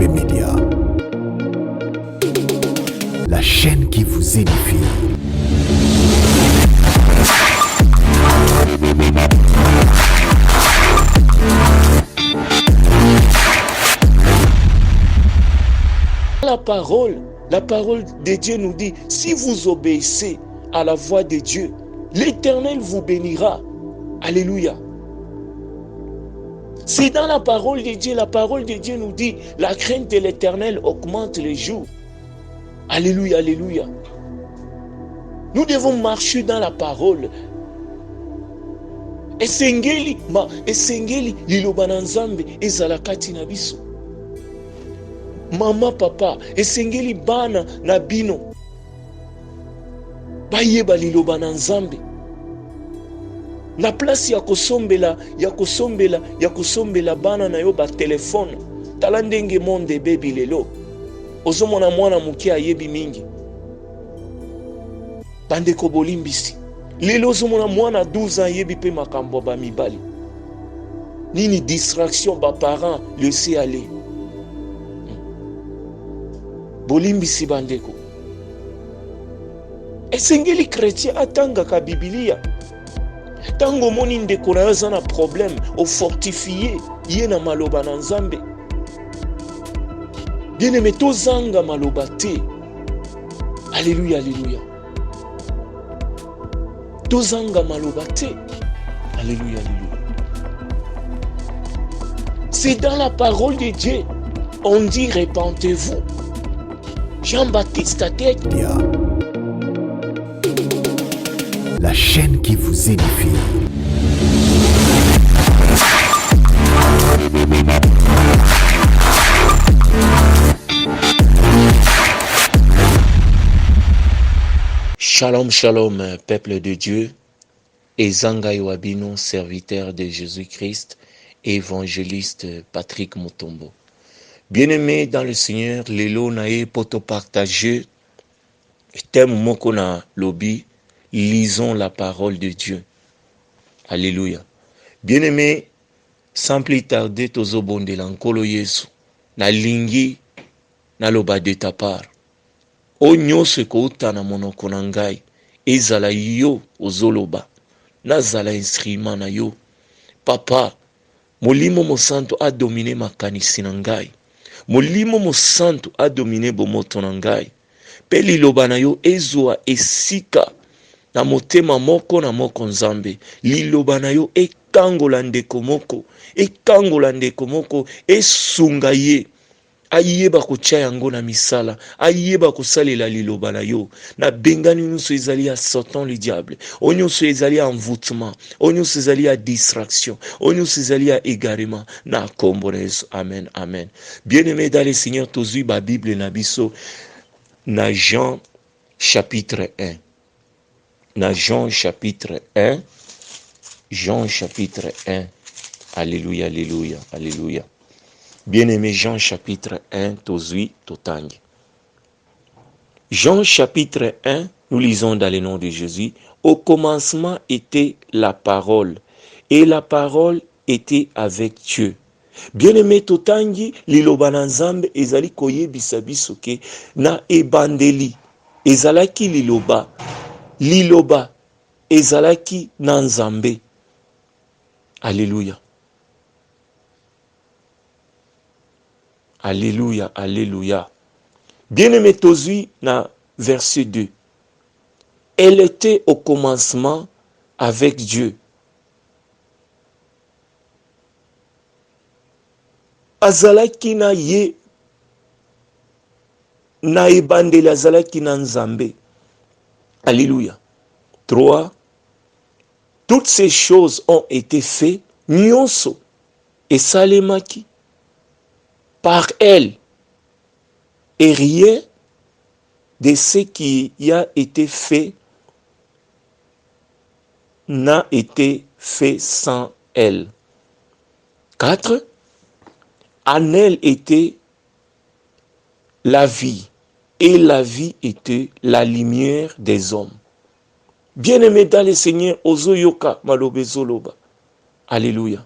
W Media, la chaîne qui vous édifie. La parole de Dieu nous dit, si vous obéissez à la voix de Dieu, l'Éternel vous bénira. Alléluia. C'est dans la parole de Dieu nous dit, la crainte de l'Éternel augmente les jours. Alléluia, alléluia. Nous devons marcher dans la parole. Esengeli liloba na Nzambe ezala kati na biso. Mama, papa, esengeli bana na bino bayeba liloba na Nzambe. Na place ya kosombela bana na yo ba telefone. Tala ndenge monde bebi lelo. Ozomona mwana muke ayebi mingi. Bandeko bolimbisi. Lelo ozomona mwana 12 ans ayebi pe makambo ba mibali. Nini distraction ba parents laisser aller. Bolimbisi bandeko. Esengeli chrétien atanga ka Biblia. Tango moni ndeko na yo aza na problème o fortifier ye na maloba na Nzambe. Bien-aimé, tozanga maloba te. Alléluia, alléluia. Tozanga maloba te. Alléluia, alléluia. C'est dans la parole de Dieu. On dit répentez-vous. Jean-Baptiste à tête. La chaîne qui vous édifie. Shalom, shalom, peuple de Dieu. Ezanga Iwabino, serviteur de Jésus-Christ, évangéliste Patrick Mutombo. Bien-aimé dans le Seigneur, lelo nae poto partager thème moko na lobi, lisons la parole de Dieu. Alléluia. Bien-aimé, sans plus tarder tozo bonde lankolo Yesu, na lingi na loba de ta part. O nyose ko uta na monoko na ngai, ezala yo ozoloba, nazala instrument na yo. Papa, molimo mo santo a dominé makanisi na ngai. Molimo mo santo a dominé bomoto na ngai. Pe liloba na yo ezwa esika na motema moko na moko Nzambe. Liloba na yo ekangola ndeko moko esunga ye. Ayeba kotia yango na misala, ayeba kosalela liloba na yo. Na bengani nyonso ezali ya Satan le diable, onyonso ezali ya envoûtement, onyonso ezali ya distraction, onyonso ezali ya égarement. Na kombo na Yesu, amen, amen. Bien-aimé dans le Seigneur, tozui ba Bible na biso na Jean chapitre 1. Na Jean chapitre 1. Jean chapitre 1. Alléluia, alléluia, alléluia. Bien-aimé, Jean chapitre 1, tozui totangi. Jean chapitre 1, nous lisons dans le nom de Jésus. Au commencement était la parole, et la parole était avec Dieu. Bien-aimé, totangi, liloba na Nzambe ezali koyebisa biso ke na ebandeli ezalaki liloba ezalaki na Nzambe. Alléluia. Alléluia, alléluia. Bien-aimé, tozui na verset 2. Elle était au commencement avec Dieu. Azalaki na ye na ebandeli azalaki na Nzambe. Alléluia. 3. Toutes ces choses ont été faites, nyonso esalemaki par elle, et rien de ce qui y a été fait n'a été fait sans elle. 4. En elle était la vie, et la vie était la lumière des hommes. Bien-aimé dans le Seigneur, ozoyoka malobezoloba. Alléluia.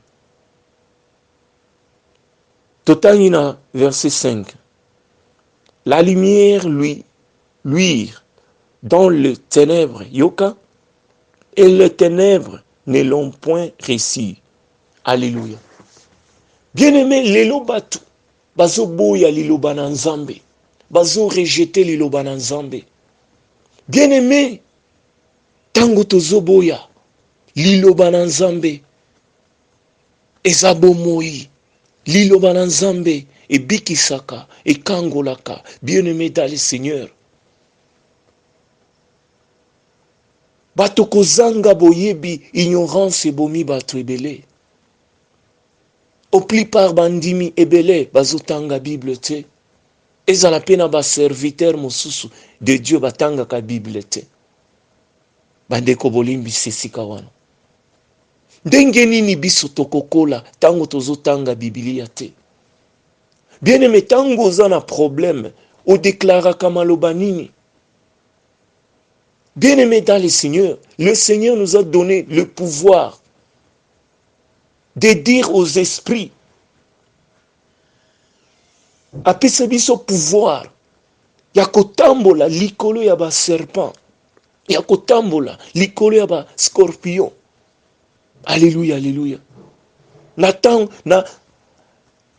Totanina, verset 5. La lumière luire dans le ténèbre, yoka, et le ténèbre ne l'ont point réussi. Alléluia. Bien-aimé, lelo batu, bazo boya liloba na nzambe, bazo rejeter liloba na nzambe. Bien-aimé, tango tozo boya liloba na nzambe, ezabo moi, liloba na nzambe, ebikisaka, ekangolaka. Bien-aimé dans le Seigneur. Bato kozanga boyebi, ignorance ebomi bato ebele. Au plupart bandimi ebele, bazotanga Bible te. Ezala pena ba serviteur mosusu de Dieu batanga ka Bible te. Bandeko bolimbi sesika wana. Ndenge nini biso tokokola tango tozotanga Biblia te. Bien-aimé, tango oza na problème, o déclaraka maloba nini. Bien-aimé dans le Seigneur nous a donné le pouvoir de dire aux esprits, apesa biso pouvoir, ya kotambola likolo ya ba serpent, ya kotambola likolo ya ba scorpion. Alléluia, alléluia.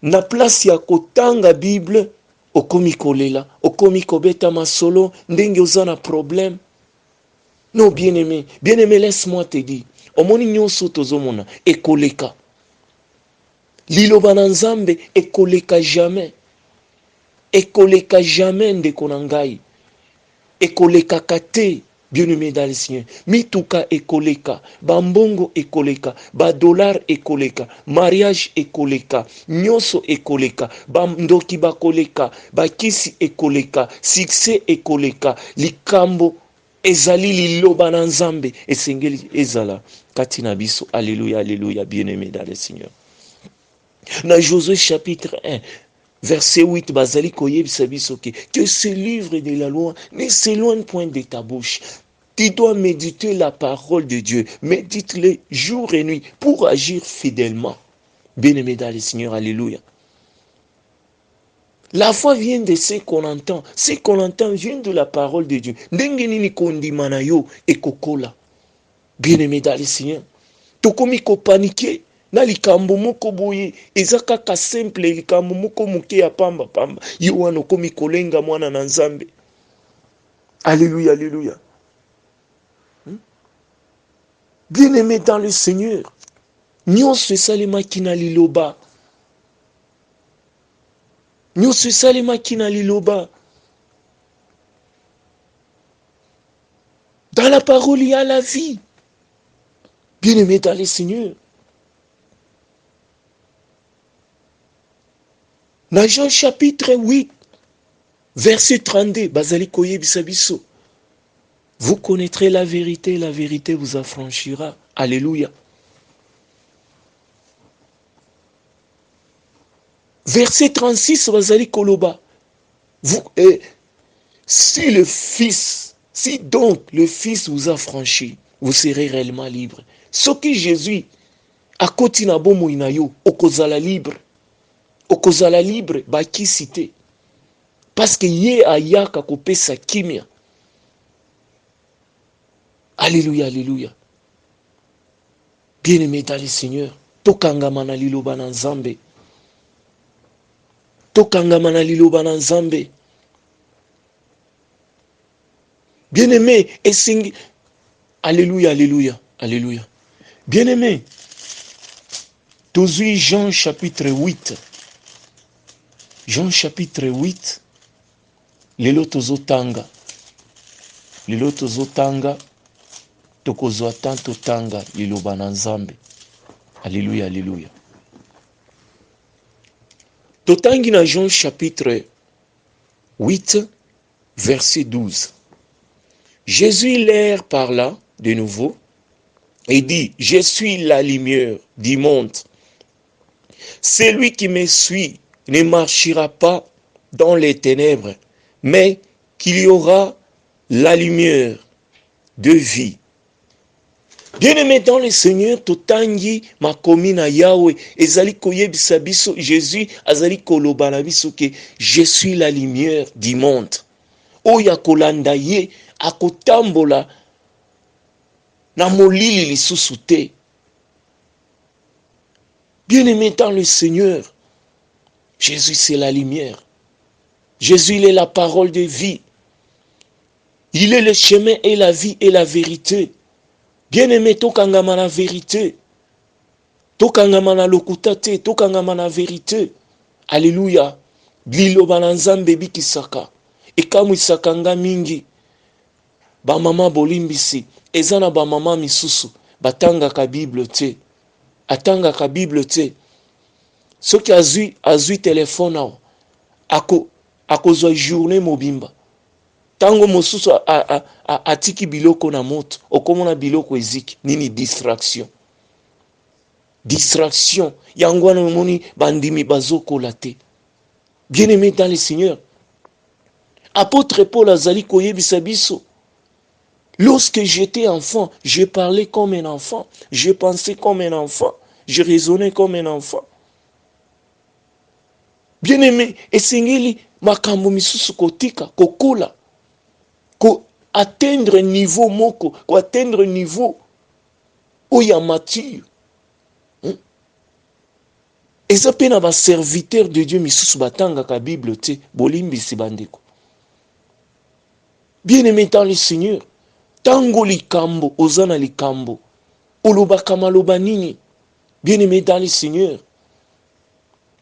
Na place ya kotanga Bible, okomi kolela, okomi kobeta masolo, ndenge oza na problème. Non, bien-aimé, laisse-moi te dire, omoni nyonso tozomona, ekoleka. Liloba na nzambe, ekoleka jamais. Ekoleka jamais ndeko na ngai. Ekoleka kate, bien-aimé dans le Seigneur. Mituka ekoleka, bambongo ekoleka, ba dollar ekoleka, mariage ekoleka, nyonso ekoleka, bandoki bakoleka, bakisi ekoleka, succès ekoleka, likambo ezali liloba na nzambe, esengeli ezala kati na biso. Alléluia, alléluia, bien-aimé dans le Seigneur. Dans Josué chapitre 1, verset 8, bazali koyebisa biso que ce livre de la loi ne s'éloigne point de ta bouche. Tu dois méditer la parole de Dieu. Médite-le jour et nuit pour agir fidèlement. Bien-aimé dans le Seigneur, alléluia. La foi vient de ce qu'on entend. Ce qu'on entend vient de la parole de Dieu. Ndenge nini kondima na yo ekokola. Bien-aimé dans le Seigneur. Tokomi ko paniquer. Na likambo moko boye eza kaka simple, likambo moko moke ya pamba pamba yo wana komi kolenga mwana na nzambe. Alléluia, alléluia. Bien-aimé dans le Seigneur, nyonso esalemaki na liloba, nyonso esalemaki na liloba. Dans la parole il y a la vie. Bien-aimé dans le Seigneur. Dans Jean chapitre 8, verset 32, bazali koyebisa biso. Vous connaîtrez la vérité vous affranchira. Alléluia. Verset 36, bazali koloba. Si donc le Fils vous a franchi, vous serez réellement libre. Ce que Jésus a kotina bomo inayo, okozala libre. Okozala libre, baki cité. Parce que ye ayaka kopesa kimia. Alléluia, alléluia. Bien-aimé dans le Seigneur, tokangama na liloba na nzambe. Tokangama na liloba na nzambe. Bien-aimé, esingi. Alléluia, alléluia, alléluia. Bien-aimé, tozui Jean chapitre 8. Jean chapitre 8, lelo tozotanga, tokozwa tanto tanga liloba na nzambe. Alléluia, alléluia. Totangi na Jean chapitre 8, verset 12. Jésus leur parla de nouveau et dit, je suis la lumière du monde. Celui qui me suit ne marchera pas dans les ténèbres, mais qu'il y aura la lumière de vie. Bien-aimé dans le Seigneur, totangi makomi na Yahweh, ezali koyebisa biso, Jésus azali koloba na biso ke je suis la lumière du monde. Oya kolanda ye akotambola na molili lisusu te. Bien-aimé dans le Seigneur, Jésus c'est la lumière. Jésus il est la parole de vie. Il est le chemin et la vie et la vérité. Bien-aimé, tokangama na vérité. Tokangama na lokuta te, tokangama na vérité. Alléluia. Liloba na Nzambe bikisaka. Ekamwisaka nga mingi. Ba mama bolimbisi. Eza na ba mama misusu. Batangaka Bible te. Atangaka Bible te. Soki azui telefone awo. Akozwa journée mobimba. Tango mosusu atiki biloko na moto. Okomona biloko eziki. Nini distraction. Distraction. Yangwana moni bandimi bazoko late. Bien-aimé dans le Seigneur. Apôtre Paul azali koyebisa biso. Lorsque j'étais enfant, je parlais comme un enfant. Je pensais comme un enfant. Je raisonnais comme un enfant. Bien-aimé, esengeli makambo misusu kotika, kokola. Ko atteindre niveau moko, ko atteindre niveau oya mature. Eza pe na ba serviteur de Dieu misusu batanga ka Bible te, bolimbisi bandeko. Bien-aimé dans le Seigneur, tango likambo, ozana likambo, olobaka maloba nini, bien-aimé dans le Seigneur.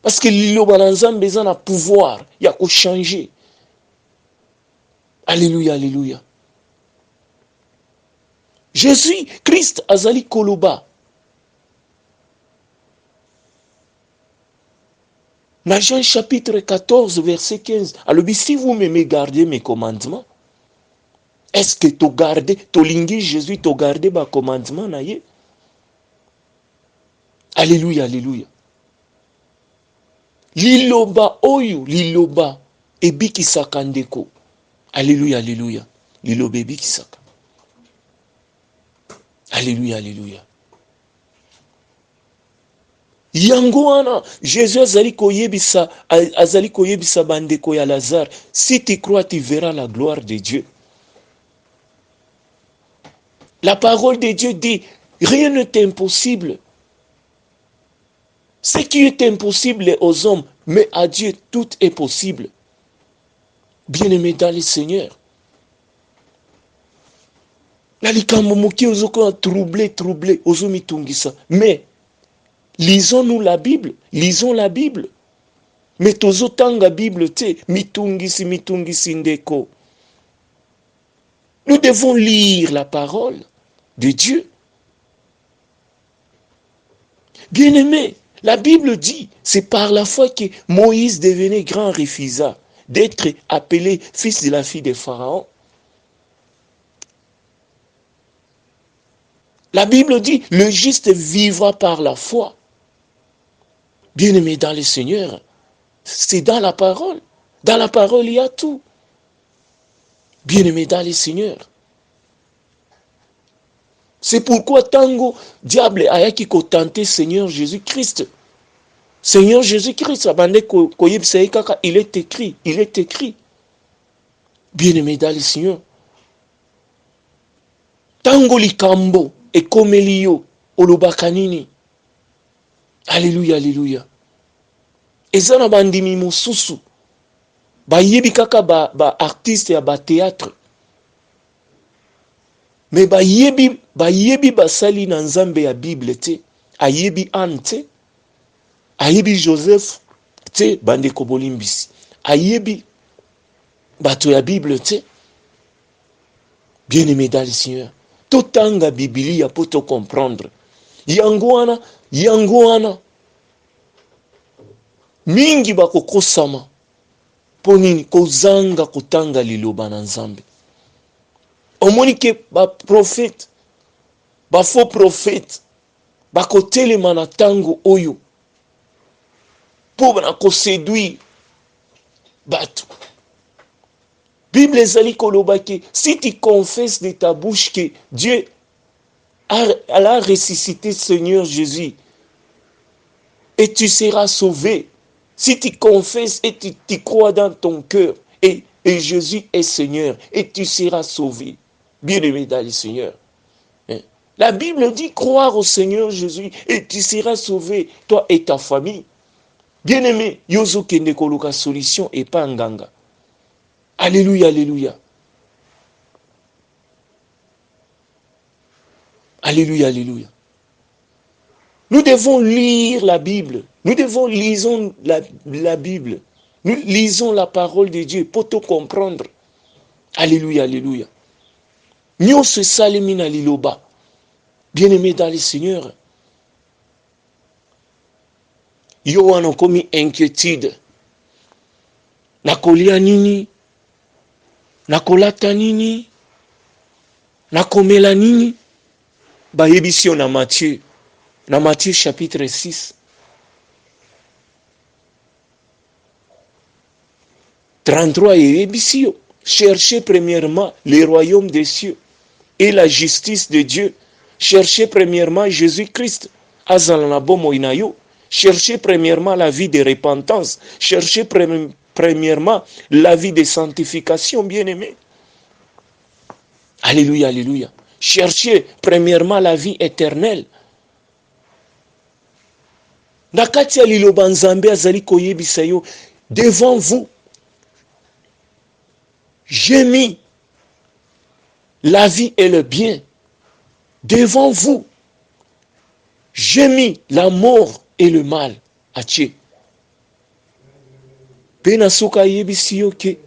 Parce que liloba na Nzambe eza na pouvoir ya ko changer. Alléluia, alléluia. Jésus, Christ azali koloba. Dans Jean chapitre 14, verset 15. Alors, si vous m'aimez, gardez mes commandements. Est-ce que tu gardes, tu lingi Jésus, tu gardes mes commandements? Alléluia, alléluia. Liloba oyu, liloba, ebiki sakandeko. Alléluia, alléluia. Liloba ebiki saka. Alléluia, alléluia. Yango wana, Jésus azali koyebisa bandeko ya Lazare. Si tu crois, tu verras la gloire de Dieu. La parole de Dieu dit, rien n'est impossible. Ce qui est impossible aux hommes, mais à Dieu, tout est possible. Bien-aimé dans le Seigneur. La likambo moki ozoko troublé, ozomitungisa. Mais, lisons-nous la Bible, lisons la Bible. Mais tozotanga Bible te, mitungisi ndeko. Nous devons lire la parole de Dieu. Bien-aimé, la Bible dit, c'est par la foi que Moïse devenait grand refusa d'être appelé fils de la fille de Pharaon. La Bible dit, le juste vivra par la foi. Bien-aimé dans le Seigneur, c'est dans la parole. Dans la parole, il y a tout. Bien-aimé dans le Seigneur. C'est pourquoi tango diable ayaki ko tenter Seigneur Jésus-Christ. Seigneur Jésus-Christ, il est écrit, il est écrit. Bien-aimé dans le Seigneur. Tango likambo e komelio olobakanini. Alléluia, alléluia. Ezana bandimi mosusu. Ba yebi kaka ba artiste ya ba théâtre. Mais ba yebi basali na Nzambe ya Bible te. Ayebi Anne te. Ayebi Joseph te bandeko bolimbisi. Ayebi bato ya Bible te. Bien-aimé dans le Seigneur. Totanga Biblia pour te comprendre. Yango wana. Mingi bakokosama. Ponini kozanga kotanga liloba na Nzambe. Omoni ke ba prophète, ba faux prophète, bakotelema na tango oyo. Pour na ko séduire bato. Bible ezali koloba ke si tu confesses de ta bouche que Dieu à la ressuscité Seigneur Jésus. Et tu seras sauvé. Si tu confesses et tu crois dans ton cœur, et Jésus est Seigneur, et tu seras sauvé. Bien-aimé dans le Seigneur. La Bible dit croire au Seigneur Jésus, et tu seras sauvé, toi et ta famille. Bien-aimé, yozo kende koluka solution et pas nganga. Alléluia, alléluia. Alléluia, alléluia. Nous devons lire la Bible. Nous devons lire la Bible. Nous lisons la parole de Dieu pour tout comprendre. Alléluia, alléluia. Nous se salimina liloba. Bien-aimé dans le Seigneur. Yo wana komi inquiétude. Nakolia nini? Nakolata nini? Nakomela nini? Ba yebisi na Matthieu. Dans Matthieu chapitre 6. 33 et Ebisio. Cherchez premièrement le royaume des cieux et la justice de Dieu. Cherchez premièrement Jésus-Christ. Azalanabo inayo. Cherchez premièrement la vie de repentance. Cherchez premièrement la vie de sanctification, bien-aimé. Alléluia, alléluia. Cherchez premièrement la vie éternelle. Nakati ya liloba nzambe azali koyebisa yo, devant vous, j'ai mis la vie et le bien. Devant vous, j'ai mis la mort et le mal. Atie. Penasuka yebisi yo ke.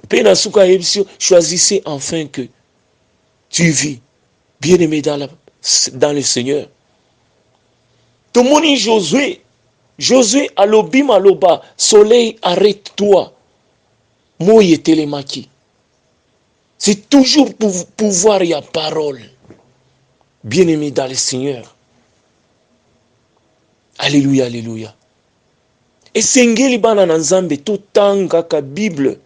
Penasuka yebisi yo, choisissez enfin que tu vis. Bien-aimé dans le Seigneur. Tomoni Josué alobi maloba, soleil arrête-toi. Moye telemaki. C'est toujours pour pouvoir y a parole. Bien-aimé dans le Seigneur. Alléluia, alléluia. Et sengeli bana nanzambe totanga ka Bible.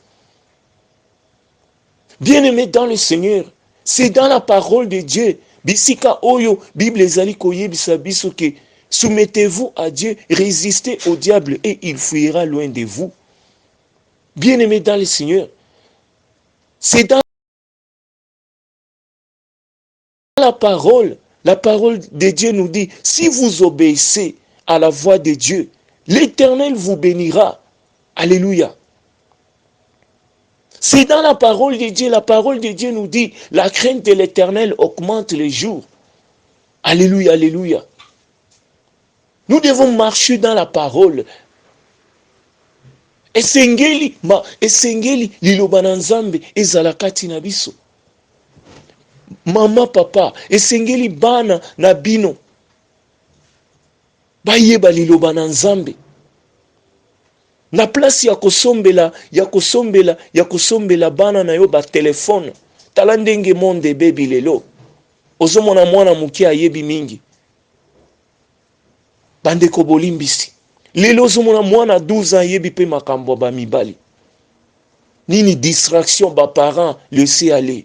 Bien-aimé dans le Seigneur. C'est dans la parole de Dieu. Bisika oyo, Bible ezali koyebisa biso ke soumettez-vous à Dieu, résistez au diable et il fuira loin de vous. Bien-aimés dans le Seigneur, c'est dans la parole de Dieu nous dit, si vous obéissez à la voix de Dieu, l'Éternel vous bénira. Alléluia. C'est dans la parole de Dieu nous dit, la crainte de l'Éternel augmente les jours. Alléluia, alléluia. Nous devons marcher dans la parole. Esengeli liloba na Nzambe ezalakati na biso. Mama, papa, esengeli bana na bino. Bayeba liloba na Nzambe. Na place ya kosombela bana na yo ba telefone. Tala ndenge monde bebi lelo. Ozomona mwana muke ayebi mingi. Bandeko bolimbisi. Lelo ozomona mwana 12 ans yebi pe makambo ba mibali. Nini distraction ba parents laisser aller.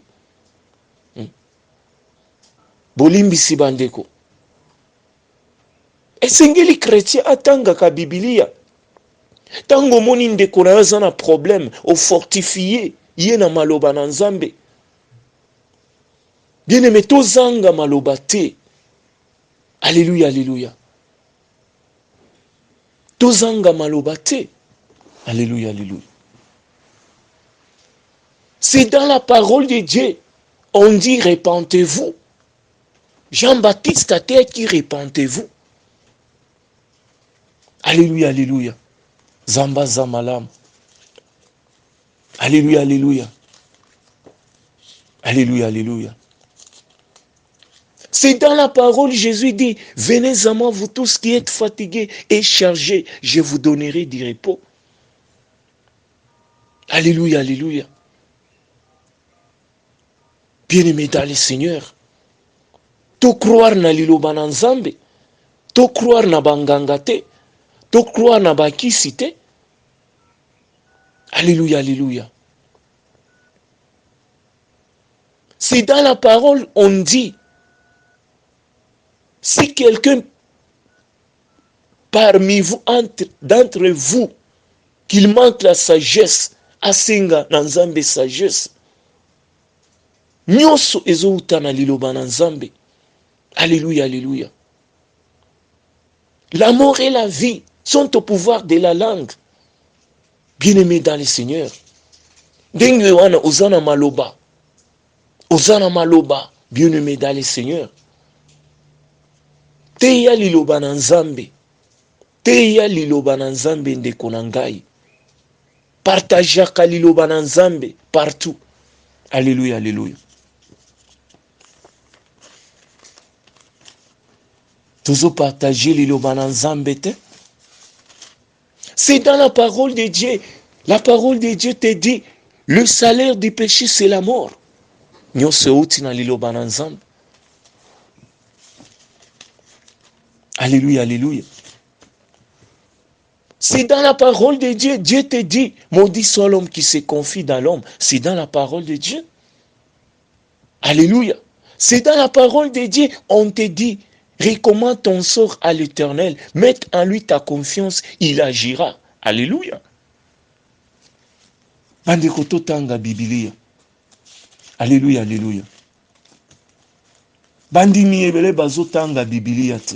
Bolimbisi bandeko. Esengeli chrétien atanga ka Biblia. Tango moni ndeko na yo na problème au fortifier ye na maloba na Nzambe. Bien-aimé tozanga maloba te. Alléluia, alléluia. Tozanga maloba te. Alléluia, alléluia. C'est dans la parole de Dieu. On dit repentez-vous. Jean-Baptiste a dit repentez-vous. Alléluia, alléluia. Zamba zamalam. Alléluia, alléluia. Alléluia, alléluia. C'est dans la parole, Jésus dit, venez à moi, vous tous qui êtes fatigués et chargés, je vous donnerai du repos. Alléluia, alléluia. Bien-aimé dans le Seigneur, to croire na liloba na Nzambe, to croire na bangangate, to croire na bakisite. Alléluia, alléluia. C'est dans la parole, on dit, Si quelqu'un parmi vous, d'entre vous, qu'il manque la sagesse, asenga na nzambe sagesse. Nyonso ezouta na liloba na nzambe. Alléluia, alléluia. La mort et la vie sont au pouvoir de la langue. Bien-aimés dans le Seigneur. Ndenge wana ozana maloba. Ozana maloba, bien-aimés dans le Seigneur. Teya liloba na nzambe. Teya liloba na nzambe ndeko na ngai. Partageaka liloba na nzambe partout. Alléluia, alléluia. Toujours partager liloba na nzambe te. C'est dans la parole de Dieu. La parole de Dieu te dit, le salaire du péché c'est la mort. Nyonso outi na liloba na nzambe. Alléluia, alléluia. C'est dans la parole de Dieu. Dieu te dit, maudit soit l'homme qui se confie dans l'homme. C'est dans la parole de Dieu. Alléluia. C'est dans la parole de Dieu. On te dit, recommande ton sort à l'Éternel. Mets en lui ta confiance, il agira. Alléluia. Bandeko totanga Biblia. Alléluia, alléluia. Bandimi ebele bazotanga Biblia te.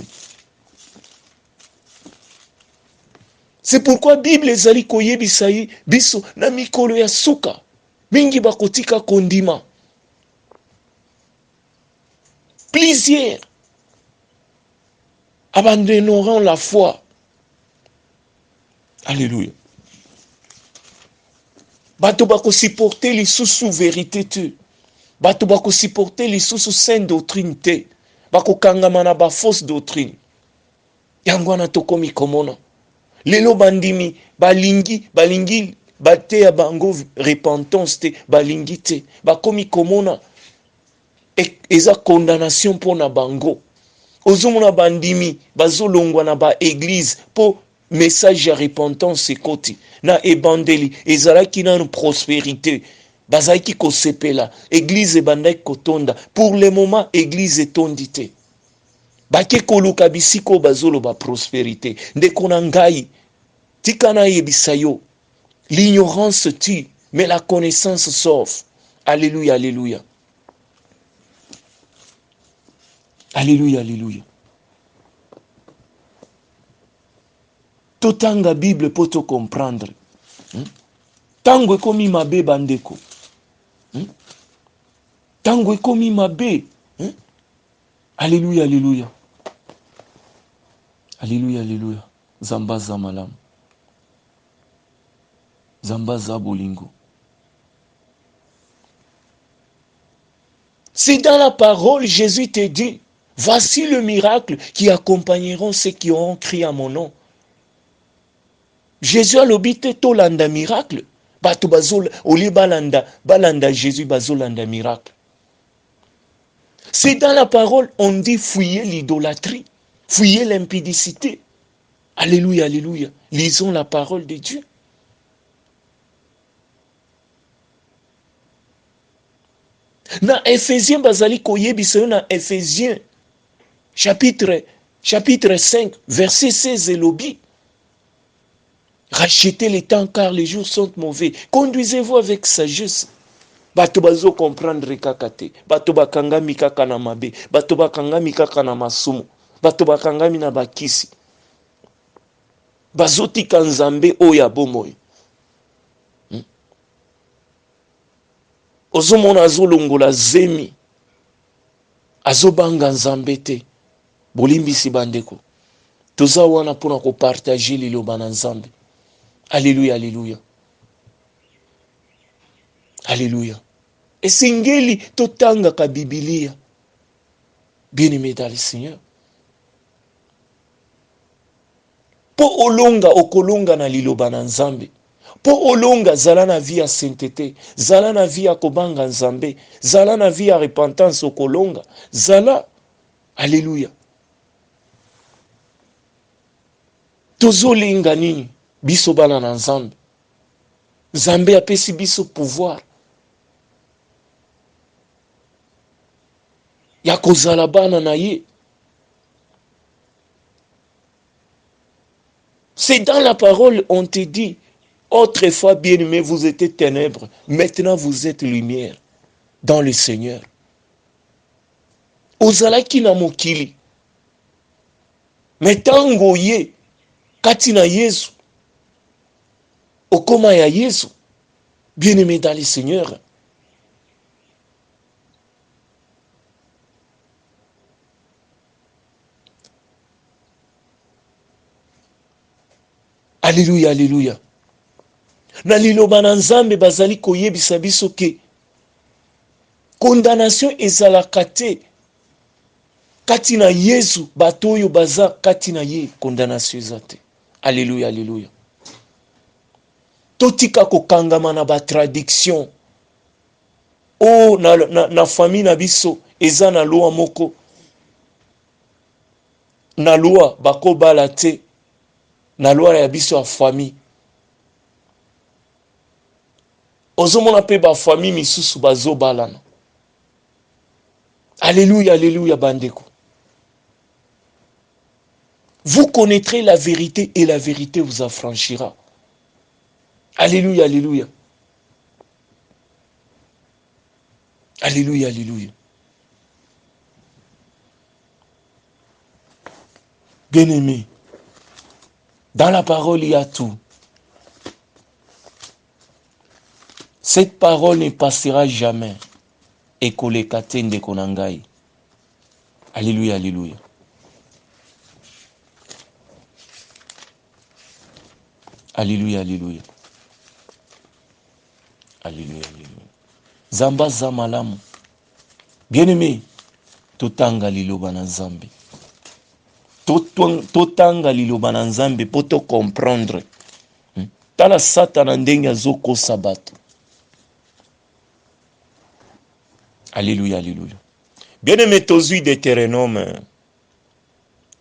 C'est pourquoi Bible ezali koyebisa biso na mikolo ya suka. Mingi bakotika kondima. Plusieurs abandonneront la foi. Alléluia. Bato bako supporter les sous vérité te. Bato bako supporter les sous sainte doctrine te. Bako kangama na ba fausse doctrine. Yangwana tokomi komona. Lelo bandimi balingi bate ya bango repentance te balingi te bakomi komona eza condamnation pona bango. Ozomona bandimi bazolongwa na ba église po message ya repentance ekoti na ebandeli ezalaki na prospérité bazaki ko sepela église bandaki kotonda pour le moment église etondi te. Bake koluka bisiko bazolo ba prospérité ndeko na ngai tikana yebisa yo l'ignorance tue mais la connaissance sauve. Alléluia, alléluia. Alléluia, alléluia. Totanga Bible pour te comprendre. Tango ekomi mabe bandeko. Tango ekomi mabe. Alléluia, alléluia. Alléluia, alléluia. Zamba za malam. Zamba za bolingo. C'est dans la parole, Jésus te dit, voici le miracle qui accompagneront ceux qui auront crié à mon nom. Jésus a l'obité tolanda miracle. Bato bazol oli balanda Jésus bazolanda miracle. C'est dans la parole, on dit fuyez l'idolâtrie, fuyez l'impudicité. Alléluia, alléluia. Lisons la parole de Dieu. Na Ephésiens bazali koyebisa na Ephésiens chapitre 5 verset 16 elobi. Rachetez les temps car les jours sont mauvais. Conduisez-vous avec sagesse. Bato bazo comprendre kakate. Bato bakangami kaka na mabe. Bato bakangami kaka na masumu. Bato bakangami na bakisi. Bazoti kanzambe oya bomoy. Ozomona azolongola zemi. Azobanga nzambe te. Bolimbisi bandeko. Toza wana pona ko partager liloba na nzambe. Alléluia, alléluia. Alléluia. Esengeli totanga ka Biblia. Bien-aimé dans le Seigneur. Po olonga okolonga na liloba na nzambe. Po olonga zala na vie ya sainteté, zala na vie ya kobanga nzambe, zala na vie ya repentance okolonga, zala. Alléluia. Tozolinga nini biso bana na nzambe. Nzambe apesi biso pouvoir ya kozala bana na ye. C'est dans la parole, on te dit, autrefois, bien-aimé, vous étiez ténèbres, maintenant vous êtes lumière dans le Seigneur. Ozalaki na mokili, metango ye, katina Yesu, okoma ya Yesu, bien-aimé dans le Seigneur. Alléluia, alléluia. Na liloba na Nzambe bazali koyebisa biso ke condamnation ezalaka te kati na Yesu, bato oyo baza kati na ye, condamnation eza te. Alléluia, alléluia. Totika kokangama na ba tradiction. O na famille na biso eza na loi moko. Na loi bako bala te. Na loi ya biso ya famille. Ozomona pe ba famille misusu bazo balana. Alléluia, alléluia bandeko. Vous connaîtrez la vérité et la vérité vous affranchira. Alléluia, alléluia. Alléluia, alléluia. Bien-aimé, dans la parole, il y a tout. Cette parole ne passera jamais. Ekole katende konangai. Alléluia, alléluia. Alléluia, alléluia. Alléluia, alléluia. Zamba zamalamu. Bien-aimé, totanga liloba na Nzambe. Totanga liloba na Nzambe poto comprendre. Tala Satan ndenge azoko sabato. Alléluia, alléluia. Bien-aimé, tozui Deutéronome,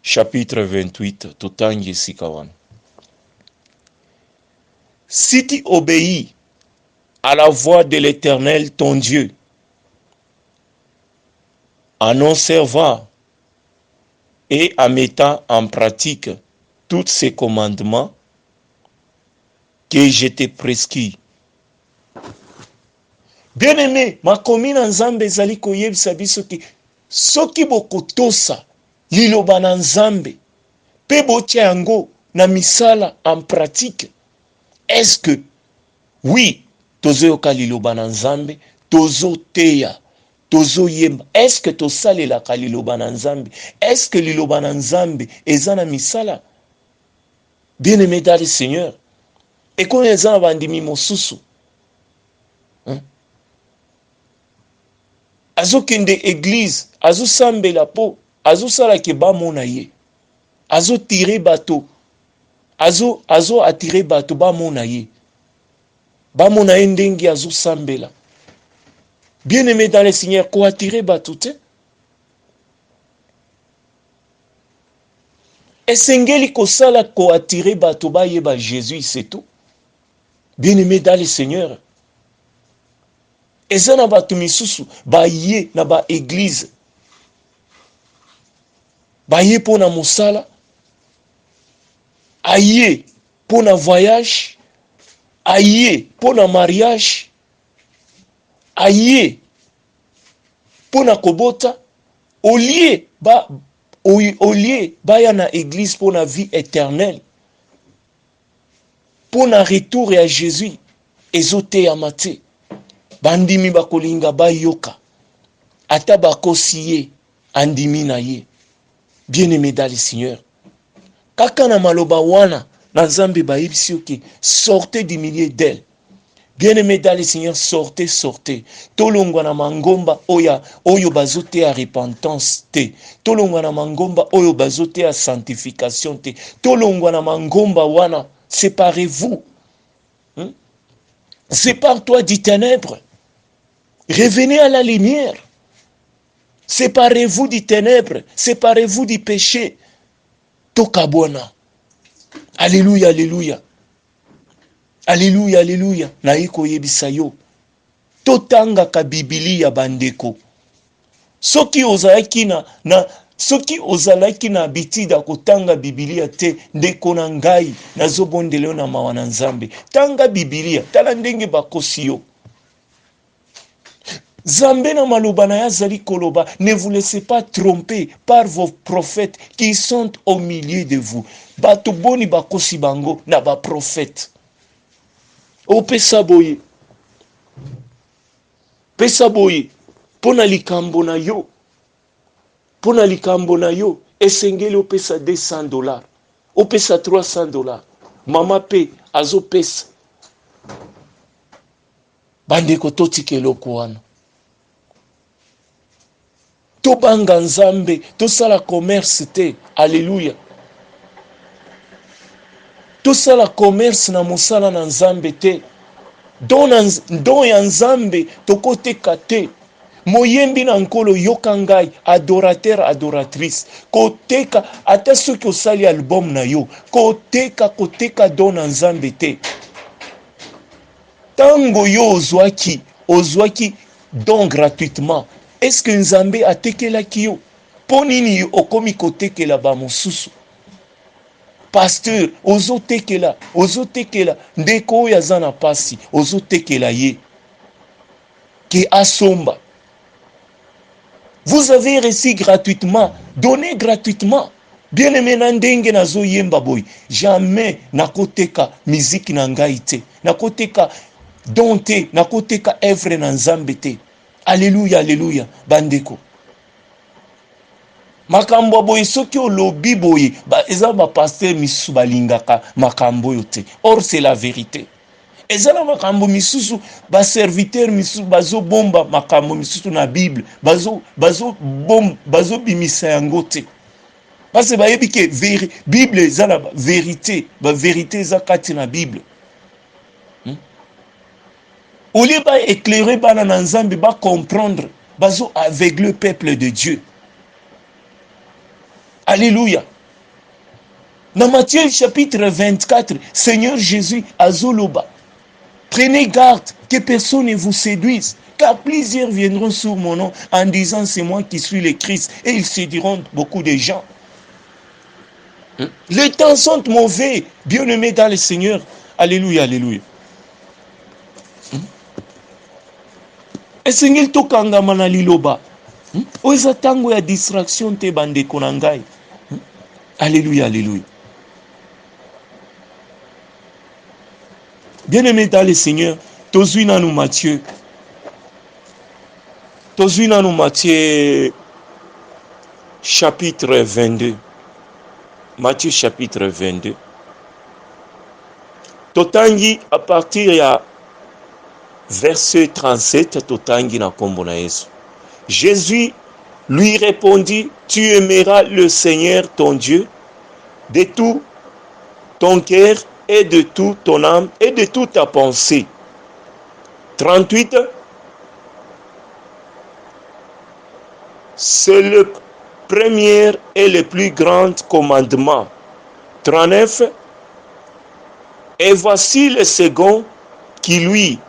chapitre 28, totangi sikawan. Si tu obéis à la voix de l'Éternel, ton Dieu, en observant et en mettant en pratique tous ces commandements que je t'ai prescrits. Bien-aimé, makomi na Nzambe ezali koyebisa biso ki soki bokotosa liloba na Nzambe pe botia yango na misala en pratique, est-ce que oui, tozoyoka liloba na Nzambe, tozoteya, tozoyemba, est-ce que tosalelaka liloba na Nzambe, est-ce que liloba na Nzambe eza na misala? Bien-aimé dans le Seigneur, et qu'on eza na bandimi mosusu, azokende église, azosambela po, azosala ke bamona ye, azotire bato, azo atire bato bamona ye, bamona ye ndenge azosambela. Bien-aimé dans le Seigneur, ko atire bato te? Esengeli kosala ko atire bato bayeba Jésus, c'est tout. Bien-aimé dans le Seigneur, eza na bato misusu baye na ba église, baye pona mosala, aye pona voyage, aye pona mariage, aye pona kobota, au lieu baya na église pona vie éternelle, pona retour à Jésus, ezote ya mate. Bandimi bakolinga bayoka, ata bakosi ye, andimi na ye. Bien-aimé dans le Seigneur, kaka na maloba wana na Nzambe bayebisi yo ke sortez du milieu d'elle. Bien-aimé dans le Seigneur, sortez, sortez. Tolongwa na mangomba oyo bazote ya repentance te. Tolongwa na mangomba oyo bazote ya sanctification te. Tolongwa na mangomba wana, séparez-vous. Sépare-toi du ténèbre. Revenez à la lumière. Séparez-vous du ténèbre. Séparez-vous du péché. Tokabwana. Alléluia, alléluia. Alléluia, alléluia. Naiko yebisayo. Totanga ka Biblia bandeko. Soki ozalaki na soki ozalaki na habitude ya kotanga Biblia te, ndeko na ngai nazobondela yo na mawa na Nzambe, tanga Biblia, tala ndenge bakosi yo. Nzambe na maloba na yazali koloba, ne vous laissez pas tromper par vos prophètes qui sont au milieu de vous. Bato boni bakosi bango na ba prophète. Opesa boye. Pesa boye. Pona likambo na yo. Pona likambo na yo. Esengeli opesa $200. Opesa $300. Mama pe azo pesa. Bandeko totikelo kwana. Tobanga Nzambe, tosala commerce te. Alléluia. Tosala commerce na mosala na Nzambe te. Don ya Nzambe tokoteka te. Moyembi na nkolo yoka ngai, adorateur, adoratrice. Koteka, ata soki osali album na yo. Koteka don na Nzambe te. Tango yo ozwaki don gratuitement. Est-ce que Nzambe atekelaki yo? Ponini yo okomi kotekela ba mosusu? Pasteur, ozotekela, ndeko oyo aza na pasi, ozotekela ye. Ke asomba. Vous avez reçu gratuitement, donné gratuitement. Bien-aimé na ndenge nazo yemba boy, jamais nakoteka musique na ngai te, nakoteka don te, nakoteka œuvre na Nzambe te. Alléluia, alléluia, bandeko. Makambo boye soki olobi boye, eza ba pasteur misusu balingaka makambo yote. Or c'est la vérité. Eza na makambo misusu ba serviteur misusu bazo bomba makambo misusu na Bible, bazo bimisa yango te. Parce que bayebi ke Bible eza na vérité, ba vérité eza kati na Bible. Au lieu ba éclairer bana na Nzambe ba comprendre, bazo avec le peuple de Dieu. Alléluia. Dans Matthieu chapitre 24, Seigneur Jésus azoloba. Prenez garde que personne ne vous séduise, car plusieurs viendront sur mon nom en disant c'est moi qui suis le Christ, et ils séduiront beaucoup de gens. Les temps sont mauvais, bien-aimés dans le Seigneur. Alléluia, alléluia. Esengeli tokangama na liloba. Oza tango ya distraction te bandeko na ngai. Alléluia, alléluia. Bien-aimés dans le Seigneur, tozui na nous Matthieu. Tozui na nous Matthieu chapitre 22. Matthieu chapitre 22. Totangi à partir ya verset 37, totangi na kombo na Yesu. Jésus lui répondit, tu aimeras le Seigneur ton Dieu de tout ton cœur et de toute ton âme et de toute ta pensée. 38. C'est le premier et le plus grand commandement. 39. Et voici le second qui lui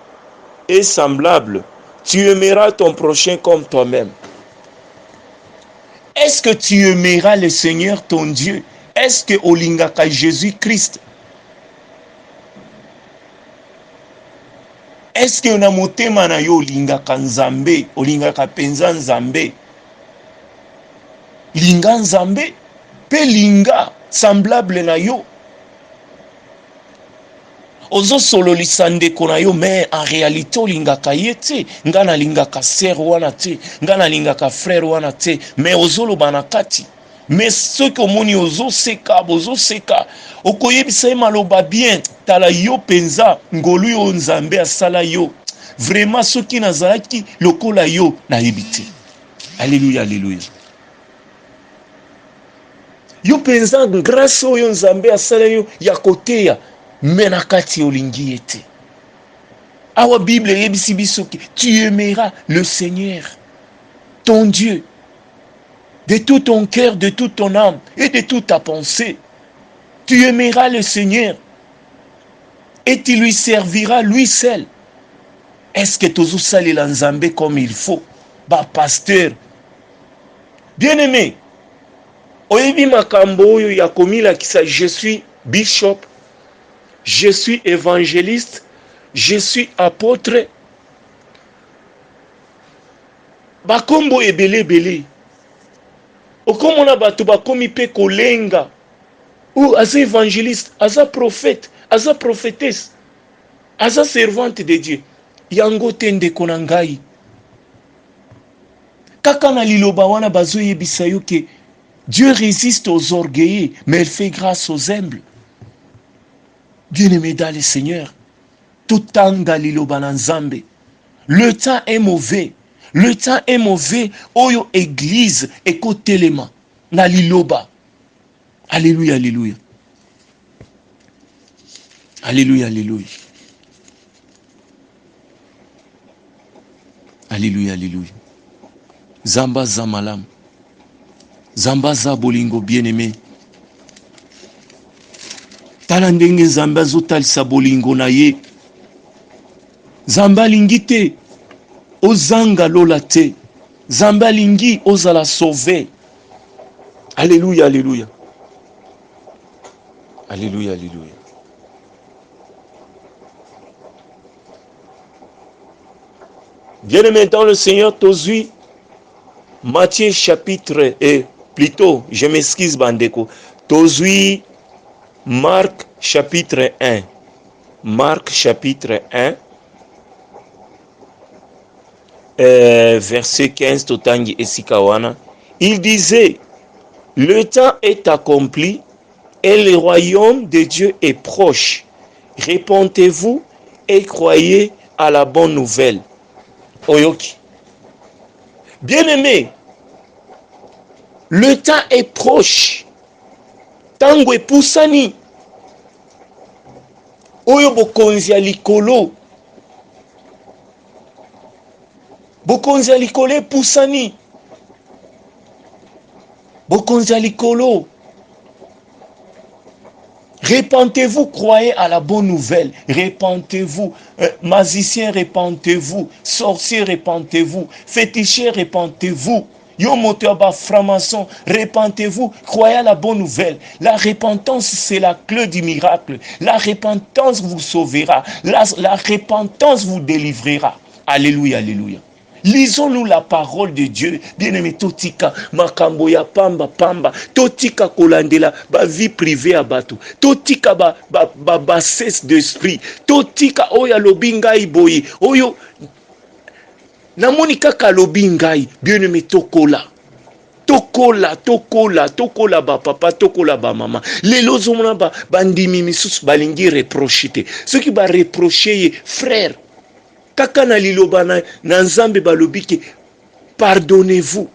est semblable. Tu aimeras ton prochain comme toi-même. Est-ce que tu aimeras le Seigneur ton Dieu? Est-ce que olingaka Jésus-Christ? Est-ce que na motema na yo olingaka Nzambe, olingaka penza Nzambe? Linga Nzambe, pe linga semblable na yo. Ozo solo lisande kona yo, mais en réalité olingaka yete, ngana lingaka sœur wana te, ngana lingaka frère wana te, mais ozo lo banakati. Mais ce que moni ozo seka, okoyebisa maloba bien, tala yo penza, ngolu yo Nzambe asala yo. Vraiment ce qui nazalaki lokola yo na yebite. Alléluia, alléluia. Yo penza grâce oyo Nzambe asala yo ya koteya. Menakati olingi ete. Awa Bible yebisi biso ke tu aimeras le Seigneur, ton Dieu, de tout ton cœur, de toute ton âme et de toute ta pensée. Tu aimeras le Seigneur et tu lui serviras lui seul. Est-ce que tozo salela Nzambe comme il faut? Ba pasteur. Bien-aimé, Oyebi makambo oyo ya komilakisa je suis bishop, je suis évangéliste, je suis apôtre. Bakombo ebele ebele. Okomona bato bakomi pe kolenga. Ou aza évangéliste, aza prophète, aza prophétesse, aza servante de Dieu. Yango te ndeko na ngai. Kaka na liloba wana bazo yebisa yo ke Dieu résiste aux orgueilleux, mais il fait grâce aux humbles. Bien-aimé dans le Seigneur, tout tanga liloba na Nzambe. Le temps est mauvais. Le temps est mauvais. Oyo église ekotelema na liloba. Alléluia, alléluia. Alléluia, alléluia. Alléluia, alléluia. Zamba zamalam. Zamba za bolingo bien-aimé. Tala ndenge Nzambe azotalisa bolingo na ye. Nzambe alingi te ozanga lola te. Nzambe alingi ozala sauvé. Alléluia, alléluia. Alléluia, alléluia. Bien-aimé dans le Seigneur, tozui Matthieu chapitre, plutôt, je m'excuse Bandeko, tozui Marc chapitre 1. Marc chapitre 1, verset 15, totangi esikawana. Il disait, le temps est accompli et le royaume de Dieu est proche. Répentez-vous et croyez à la bonne nouvelle. Oyoki. Bien-aimé, le temps est proche. Tango epusani. Oyo bokonzi ya likolo. Bokonzi ya likolo epusani. Bokonzi ya likolo. Répentez-vous, croyez à la bonne nouvelle. Répentez-vous. Magicien, répentez-vous. Sorcier, répentez-vous. Féticheur, répentez-vous. Yo motoba franc-maçon, répentez-vous, croyez à la bonne nouvelle. La repentance, c'est la clé du miracle. La repentance vous sauvera. La repentance vous délivrera. Alléluia, alléluia. Lisons-nous la parole de Dieu. Bien-aimé, totika makambo ya pamba pamba, totika kolandela ba vie privée à bato, totika ba cesse d'esprit, totika oya lobingai boyi, oyo namoni kaka lobingai. Bien-aimé, tokola. Tokola ba papa, tokola ba mama. Lelo zomona ba bandimi misusu balingi reprochite. Ceux qui ba reprocher frère kaka na liloba na Nzambe balobi ke pardonnez-vous.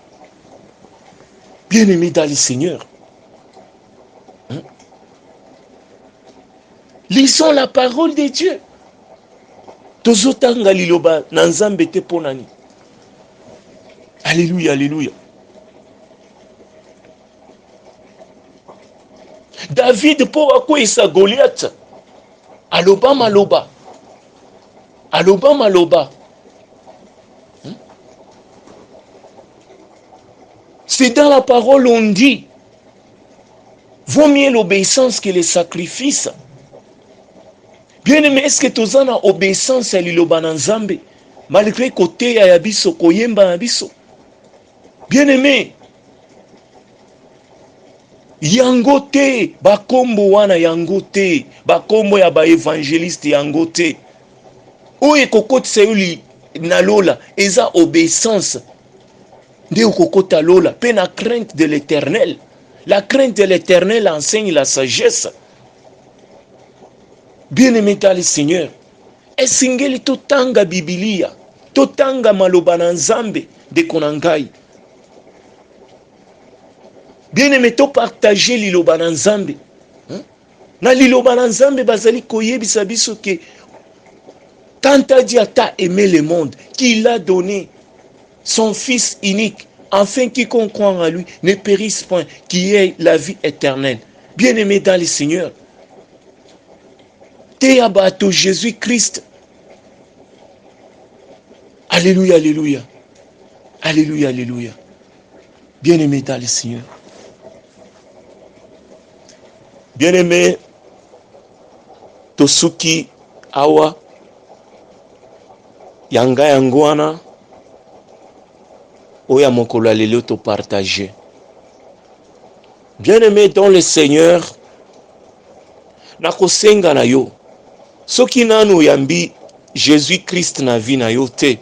Bien-aimé dans le Seigneur. Lisons la parole de Dieu. Tozotanga liloba na Nzambe te ponani. Alléluia, alléluia. David po akwesa Goliath. Aloba maloba. Aloba maloba. C'est dans la parole on dit vaut mieux l'obéissance que les sacrifices. Bien-aimé, est-ce que tu as une obéissance à liloba na Nzambe malgré côté ya biso koyemba na biso? Bien-aimé, yango te bakombo wana, yango te bakombo ya ba évangéliste, yango te oye kokotisa yuli na lola eza obéissance nde okokota lola pe na crainte de l'éternel. La crainte de l'éternel enseigne la sagesse. Bien-aimé dans le Seigneur, esingeli totanga Biblia, totanga maloba na Nzambe de konangai. Bien-aimé, to partager liloba na Nzambe. Na liloba na Nzambe bazali koyebisa biso ke tant Dieu a aimé le monde qu'il a donné son Fils unique, afin quiconque croit en lui ne périsse point, qui ait la vie éternelle. Bien-aimé dans le Seigneur, te abato Jésus-Christ. Alléluia, alléluia. Alléluia, alléluia. Bien-aimé dans le Seigneur. Bien-aimé, tosuki awa yanga yanguana oya mokolo ya lelo to partager. Bien-aimé dans le Seigneur, nakosenga na yo soki nanu yambi Jésus-Christ na vie na yo te,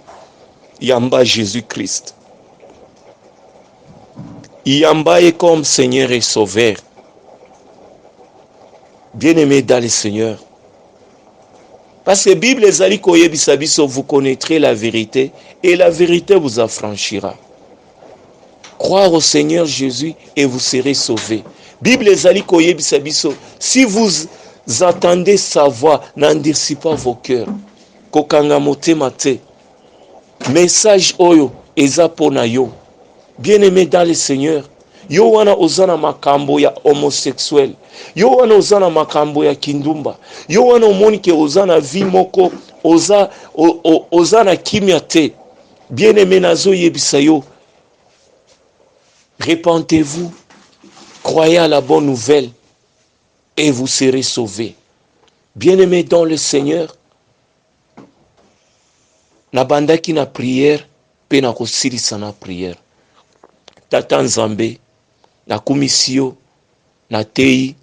yamba Jésus-Christ, yamba ye comme Seigneur et Sauveur. Bien-aimé dans le Seigneur, parce que Bible ezali koyebisa biso, vous connaîtrez la vérité et la vérité vous affranchira. Croire au Seigneur Jésus et vous serez sauvés. Bible ezali koyebisa biso, si vous attendez sa voix, n'endurcis pas vos cœurs. Kokanga motema te. Message oyo eza pona yo. Bien-aimé dans le Seigneur, yo wana ozana makambo ya homosexuel, yo wana ozana makambo ya kindumba, yo wana omoni ke ozana vie moko, ozana kimia te. Bien-aimé nazo yebisa yo, repentez-vous, croyez à la bonne nouvelle et vous serez sauvés. Bien-aimé dans le Seigneur, nabandaki na prière pe na kosilisa na prière. Tata Nzambe, na komisio, na tei,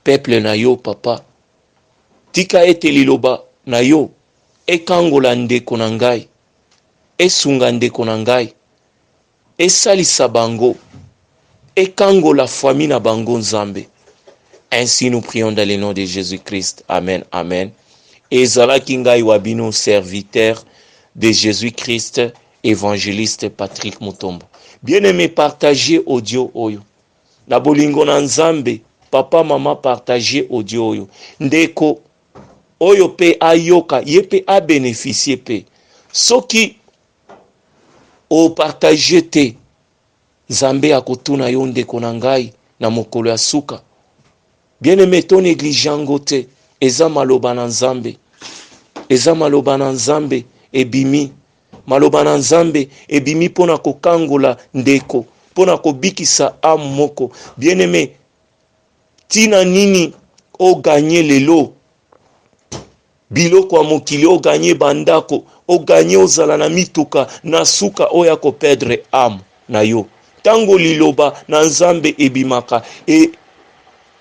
peuple na yo papa, tika ete liloba na yo, ekangola ndeko na ngai, esunga ndeko na ngai, esalisa bango, ekangola famille na bango Nzambe. Ainsi nous prions dans le nom de Jésus-Christ. Amen, amen. Ezalaki ngai wabino serviteur de Jésus-Christ, évangéliste Patrick Mutombo. Bien-aimé, partagez audio oyo. Na bolingo na Nzambe, papa, maman, partagez audio oyo. Ndeko oyo pe ayoka, ye pe a bénéficier pe. Soki o partagez te, Nzambe akotuna yo ndeko na ngai na mokolo ya suka. Bien-aimé, ton négligeango te, eza maloba na Nzambe. Eza maloba na Nzambe ebimi. Maloba na Nzambe ebimi pona kokangola ndeko, pona kobikisa âme moko. Bien-aimé, tina nini o gagné lelo? Biloko ya mokili o gagné bandako, o gagné ozala na mituka, na suka oya ko perdre âme na yo. Tango liloba na Nzambe ebimaka,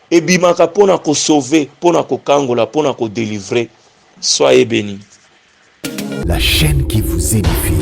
ebimaka pona ko sauver, pona ko kangola, pona ko délivrer. Soyez bénis. La chaîne qui vous édifie.